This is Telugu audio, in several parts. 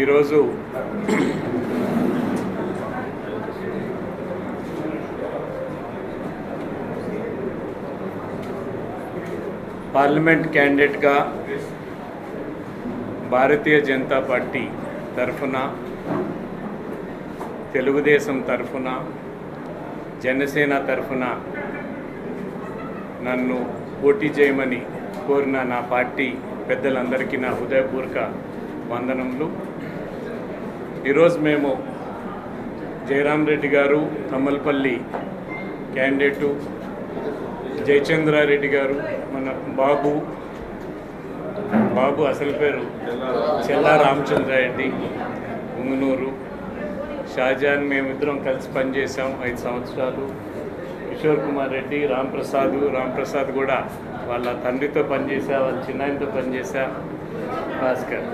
ఈరోజు పార్లమెంట్ క్యాండిడేట్గా భారతీయ జనతా పార్టీ తరఫున, తెలుగుదేశం తరఫున, జనసేన తరఫున నన్ను పోటీ చేయమని కోరిన నా పార్టీ పెద్దలందరికీ నా హృదయపూర్వక వందనములు. ఈరోజు మేము జయరాం రెడ్డి గారు తమ్మలపల్లి క్యాండిడేటు, జయచంద్రారెడ్డి గారు, మన బాబు అసలు పేరు చెల్లా రామచంద్రారెడ్డి, ఉంగునూరు, షాజాన్, మేమిద్దరం కలిసి పనిచేసాం 5 సంవత్సరాలు. కిషోర్ కుమార్ రెడ్డి, రాంప్రసాద్ కూడా వాళ్ళ తండ్రితో పనిచేసా, వాళ్ళ చిన్నాయనతో పనిచేసా, భాస్కర్.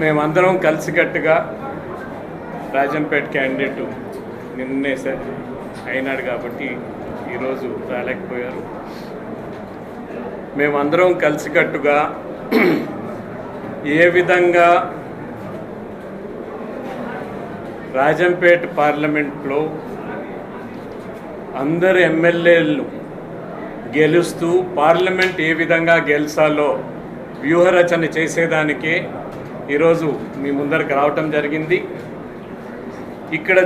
మేమందరం కలిసికట్టుగా రాజంపేట క్యాండిడేటు నిన్నే సార్ అయినాడు కాబట్టి ఈరోజు రాలేకపోయారు. మేమందరం కలిసికట్టుగా ఏ విధంగా రాజంపేట పార్లమెంట్లో అందరు ఎమ్మెల్యేలు గెలుస్తూ పార్లమెంట్ ఏ విధంగా గెలిచాలో వ్యూహరచన చేసేదానికే ఈరోజు మీ ముందరికి రావటం జరిగింది. ఇక్కడ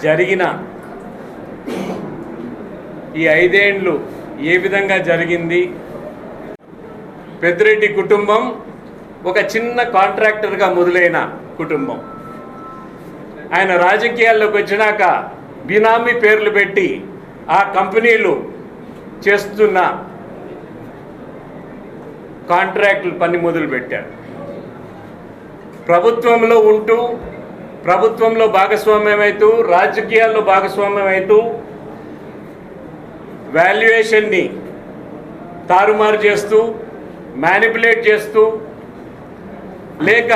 జరిగిన ఈ 5 ఏళ్ళు ఏ విధంగా జరిగింది. పెద్దిరెడ్డి కుటుంబం ఒక చిన్న కాంట్రాక్టర్గా మొదలైన కుటుంబం. ఆయన రాజకీయాల్లోకి వచ్చినాక బినామీ పేర్లు పెట్టి ఆ కంపెనీలు చేస్తున్న కాంట్రాక్టులు పని మొదలుపెట్టారు. ప్రభుత్వంలో ఉంటూ, ప్రభుత్వంలో భాగస్వామ్యమవుతూ, రాజకీయాల్లో భాగస్వామ్యమవుతూ వాల్యుయేషన్ని తారుమారు చేస్తూ, మ్యానిపులేట్ చేస్తూ, లేక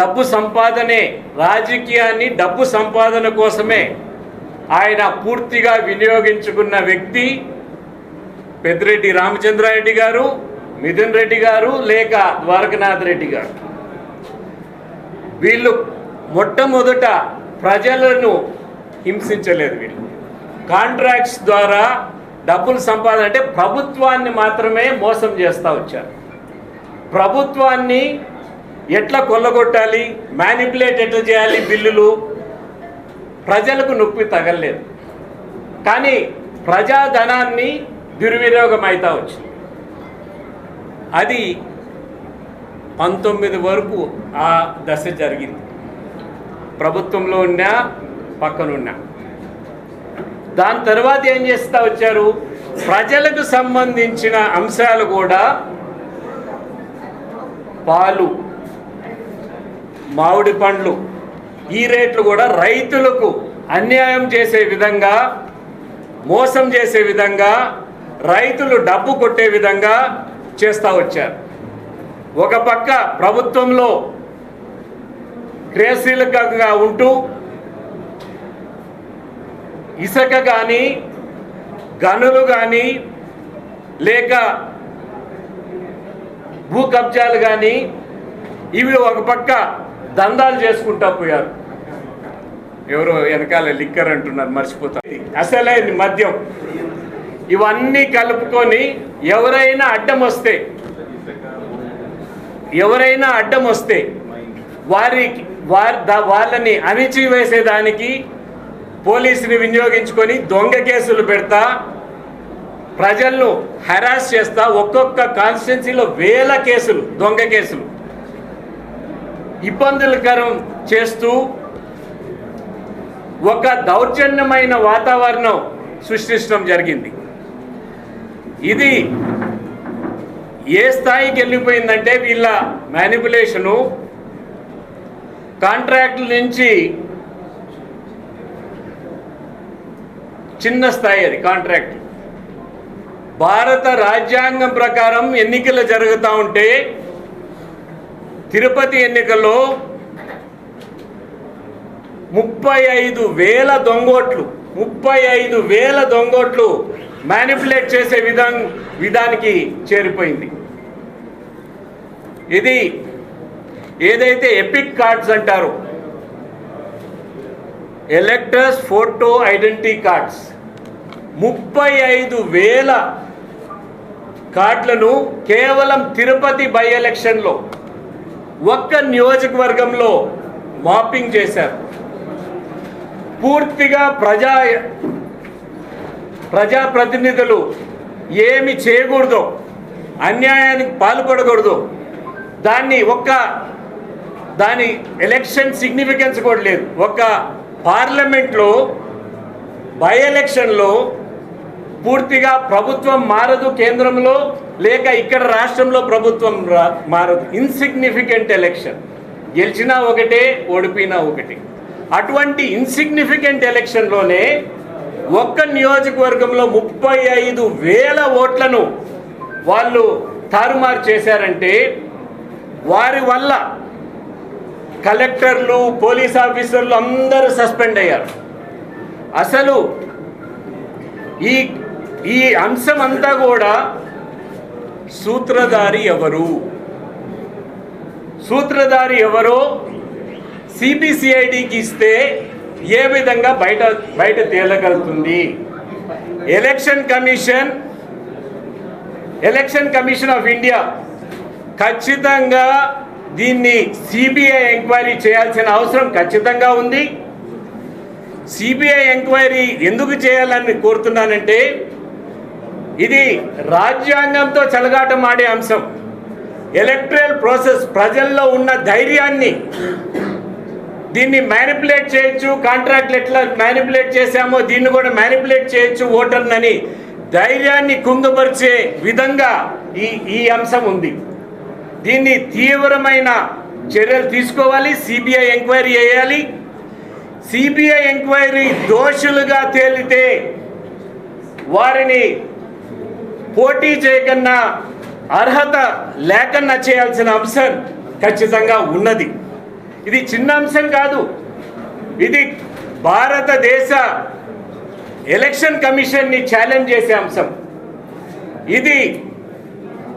డబ్బు సంపాదనే, రాజకీయాన్ని డబ్బు సంపాదన కోసమే ఆయన పూర్తిగా వినియోగించుకున్న వ్యక్తి పెద్దిరెడ్డి రామచంద్రారెడ్డి గారు, మిథున్ రెడ్డి గారు, లేక ద్వారకనాథ్ రెడ్డి గారు. వీళ్ళు మొట్టమొదట ప్రజలను హింసించలేదు. వీళ్ళు కాంట్రాక్ట్స్ ద్వారా డబ్బులు సంపాదన అంటే ప్రభుత్వాన్ని మాత్రమే మోసం చేస్తూ వచ్చారు. ప్రభుత్వాన్ని ఎట్లా కొల్లగొట్టాలి, మ్యానిపులేట్ ఎట్లా చేయాలి, బిల్లులు ప్రజలకు నొప్పి తగలలేదు. కానీ ప్రజాధనాన్ని దుర్వినియోగం అవుతూ వచ్చింది. అది 19 వరకు ఆ దశ జరిగింది. ప్రభుత్వంలో ఉన్నా, పక్కనున్నా. దాని తర్వాత ఏం చేస్తూ వచ్చారు, ప్రజలకు సంబంధించిన అంశాలు కూడా పాలు, మామిడి పండ్లు ఈ రేట్లు కూడా రైతులకు అన్యాయం చేసే విధంగా, మోసం చేసే విధంగా, రైతులు డబ్బు కొట్టే విధంగా చేస్తూ వచ్చారు. ఒక పక్క ప్రభుత్వంలో క్రియాశీలకంగా ఉంటూ ఇసుక కానీ, గనులు కానీ, లేక భూ కబ్జాలు కానీ ఇవి ఒక పక్క దందాలు చేసుకుంటా పోయారు. ఎవరో వెనకాల లిక్కర్ అంటున్నారు, మర్చిపోతారు. అసలే మద్యం ఇవన్నీ కలుపుకొని ఎవరైనా అడ్డం వస్తే వాళ్ళని అణిచివేసేదానికి పోలీసుని వినియోగించుకొని దొంగ కేసులు పెడతా, ప్రజలను హెరాస్ చేస్తా, ఒక్కొక్క కాన్స్టిట్యున్సీలో 1000 కేసులు, దొంగ కేసులు ఇబ్బందులకరం చేస్తూ ఒక దౌర్జన్యమైన వాతావరణం సృష్టించడం జరిగింది. ఇది ఏ స్థాయికి వెళ్ళిపోయిందంటే వీళ్ళ మ్యానిపులేషను, కాంట్రాక్టుల నుంచి చిన్న స్థాయి. అది కాంట్రాక్ట్ భారత రాజ్యాంగం ప్రకారం ఎన్నికలు జరుగుతూ ఉంటే తిరుపతి ఎన్నికల్లో 35,000 దొంగోట్లు 35,000 దొంగోట్లు మ్యానిపులేట్ చేసే విధానికి చేరిపోయింది. ఇది ఏదైతే ఎపిక్ కార్డ్స్ అంటారో, ఎలక్టర్స్ ఫోటో ఐడెంటిటీ కార్డ్స్, 35,000 కార్డులను కేవలం తిరుపతి బై ఎలక్షన్లో ఒక్క నియోజకవర్గంలో మాపింగ్ చేశారు. పూర్తిగా ప్రజాప్రతినిధులు ఏమి చేయకూడదో, అన్యాయానికి పాల్పడకూడదు, దాని ఎలక్షన్ సిగ్నిఫికెన్స్ కూడా లేదు. ఒక పార్లమెంట్లో బై ఎలక్షన్లో పూర్తిగా ప్రభుత్వం మారదు, కేంద్రంలో లేక ఇక్కడ రాష్ట్రంలో ప్రభుత్వం మారదు. ఇన్సిగ్నిఫికెంట్ ఎలక్షన్, గెలిచినా ఒకటే, ఓడిపోయినా ఒకటి. అటువంటి ఇన్సిగ్నిఫికెంట్ ఎలక్షన్లోనే ఒక్క నియోజకవర్గంలో 35,000 ఓట్లను వాళ్ళు తారుమారు చేశారంటే వారి వల్ల కలెక్టర్లు, పోలీస్ ఆఫీసర్లు అందరూ సస్పెండ్ అయ్యారు. అసలు ఈ అంశం అంతా కూడా సూత్రధారి ఎవరో సిబిసిఐడికి ఇస్తే ఏ విధంగా బయట తేలగలుగుతుంది? ఎలక్షన్ కమిషన్ ఆఫ్ ఇండియా ఖచ్చితంగా దీన్ని సిబిఐ ఎంక్వైరీ చేయాల్సిన అవసరం ఖచ్చితంగా ఉంది. సిబిఐ ఎంక్వైరీ ఎందుకు చేయాలని కోరుతున్నానంటే, ఇది రాజ్యాంగంతో చెలగాటం ఆడే అంశం. ఎలక్టరల్ ప్రాసెస్, ప్రజల్లో ఉన్న ధైర్యాన్ని దీన్ని మ్యానిపులేట్ చేయొచ్చు. కాంట్రాక్ట్లు ఎట్లా మ్యానిపులేట్ చేశామో దీన్ని కూడా మ్యానిపులేట్ చేయొచ్చు ఓటర్నని ధైర్యాన్ని కుంగపరిచే విధంగా ఈ అంశం ఉంది. దీన్ని తీవ్రమైన చర్యలు తీసుకోవాలి. సిబిఐ ఎంక్వైరీ చేయాలి. సిబిఐ ఎంక్వైరీ దోషులుగా తేలితే వారిని పోటీ చేయకన్నా, అర్హత లేకన్నా చేయాల్సిన అంశం ఖచ్చితంగా ఉన్నది. ఇది చిన్న అంశం కాదు. ఇది భారతదేశ ఎలక్షన్ కమిషన్ని ఛాలెంజ్ చేసే అంశం. ఇది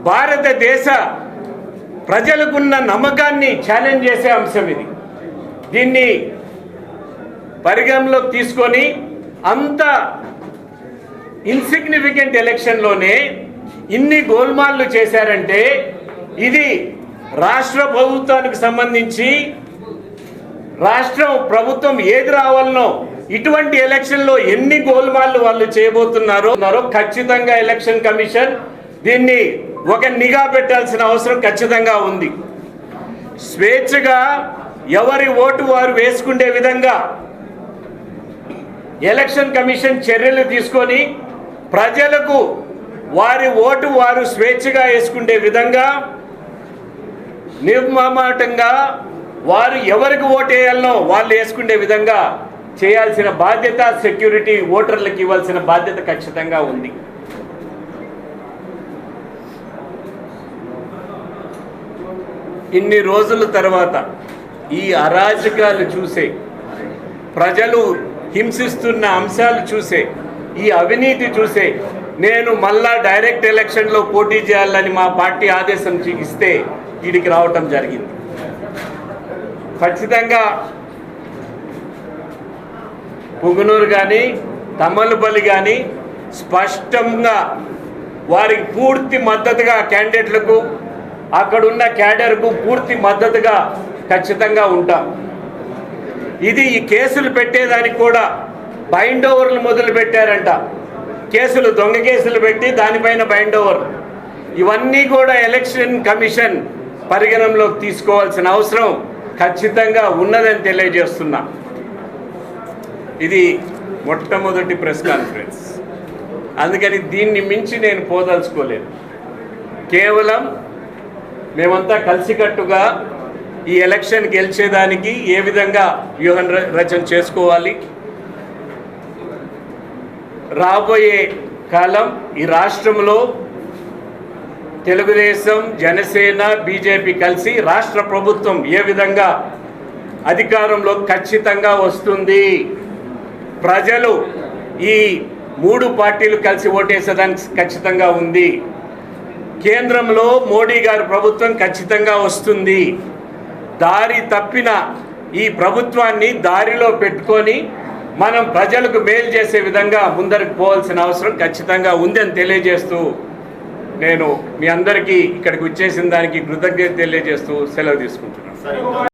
భారతదేశ ప్రజలకున్న నమ్మకాన్ని ఛాలెంజ్ చేసే అంశం. దీన్ని పరిగణలోకి తీసుకొని అంత ఇన్సిగ్నిఫికెంట్ ఎలక్షన్లోనే ఇన్ని గోల్మాల్లు చేశారంటే ఇది రాష్ట్ర ప్రభుత్వానికి సంబంధించి రాష్ట్రం ప్రభుత్వం ఏది రావాలనో ఇటువంటి ఎలక్షన్లో ఎన్ని గోల్మాల్లు వాళ్ళు చేయబోతున్నారో ఖచ్చితంగా ఎలక్షన్ కమిషన్ దీన్ని ఒక నిఘా పెట్టాల్సిన అవసరం ఖచ్చితంగా ఉంది. స్వేచ్ఛగా ఎవరి ఓటు వారు వేసుకునే విధంగా ఎలక్షన్ కమిషన్ చర్యలు తీసుకొని ప్రజలకు వారి ఓటు వారు స్వేచ్ఛగా వేసుకునే విధంగా నిర్మమాటంగా వారు ఎవరికి ఓటు వేయాలనో వాళ్ళు వేసుకునే విధంగా చేయాల్సిన బాధ్యత, సెక్యూరిటీ ఓటర్లకు ఇవ్వాల్సిన బాధ్యత ఖచ్చితంగా ఉంది. ఇన్ని రోజుల తర్వాత ఈ అరాజకాలు చూసే, ప్రజలు హింసిస్తున్న అంశాలు చూసే, ఈ అవినీతి చూసే నేను మళ్ళా డైరెక్ట్ ఎలక్షన్లో పోటీ చేయాలని మా పార్టీ ఆదేశం ఇస్తే వీడికి రావటం జరిగింది. ఖచ్చితంగా పుంగనూరు కానీ తమ్మలపల్లి కానీ స్పష్టంగా వారికి పూర్తి మద్దతుగా, క్యాండిడేట్లకు అక్కడున్న క్యాడర్కు పూర్తి మద్దతుగా ఖచ్చితంగా ఉంటాం. ఇది ఈ కేసులు పెట్టేదానికి కూడా బైండ్ ఓవర్లు మొదలు పెట్టారంట. కేసులు, దొంగ కేసులు పెట్టి దానిపైన బైండ్ ఓవర్, ఇవన్నీ కూడా ఎలక్షన్ కమిషన్ పరిగణనలోకి తీసుకోవాల్సిన అవసరం ఖచ్చితంగా ఉన్నదని తెలియజేస్తున్నా. ఇది మొట్టమొదటి ప్రెస్ కాన్ఫరెన్స్, అందుకని దీన్ని మించి నేను పోదలుచుకోలేదు. కేవలం మేమంతా కలిసికట్టుగా ఈ ఎలక్షన్ గెలిచేదానికి ఏ విధంగా వ్యూహం రచన చేసుకోవాలి, రాబోయే కాలం ఈ రాష్ట్రంలో తెలుగుదేశం, జనసేన, బీజేపీ కలిసి రాష్ట్ర ప్రభుత్వం ఏ విధంగా అధికారంలో ఖచ్చితంగా వస్తుంది, ప్రజలు ఈ 3 పార్టీలు కలిసి ఓటేసేదానికి ఖచ్చితంగా ఉంది. కేంద్రంలో మోడీ గారి ప్రభుత్వం ఖచ్చితంగా వస్తుంది. దారి తప్పిన ఈ ప్రభుత్వాన్ని దారిలో పెట్టుకొని మనం ప్రజలకు మేలు చేసే విధంగా ముందరికి పోవాల్సిన అవసరం ఖచ్చితంగా ఉందని తెలియజేస్తూ నేను మీ అందరికీ ఇక్కడికి వచ్చేసిన దానికి కృతజ్ఞత తెలియజేస్తూ సెలవు తీసుకుంటున్నాను.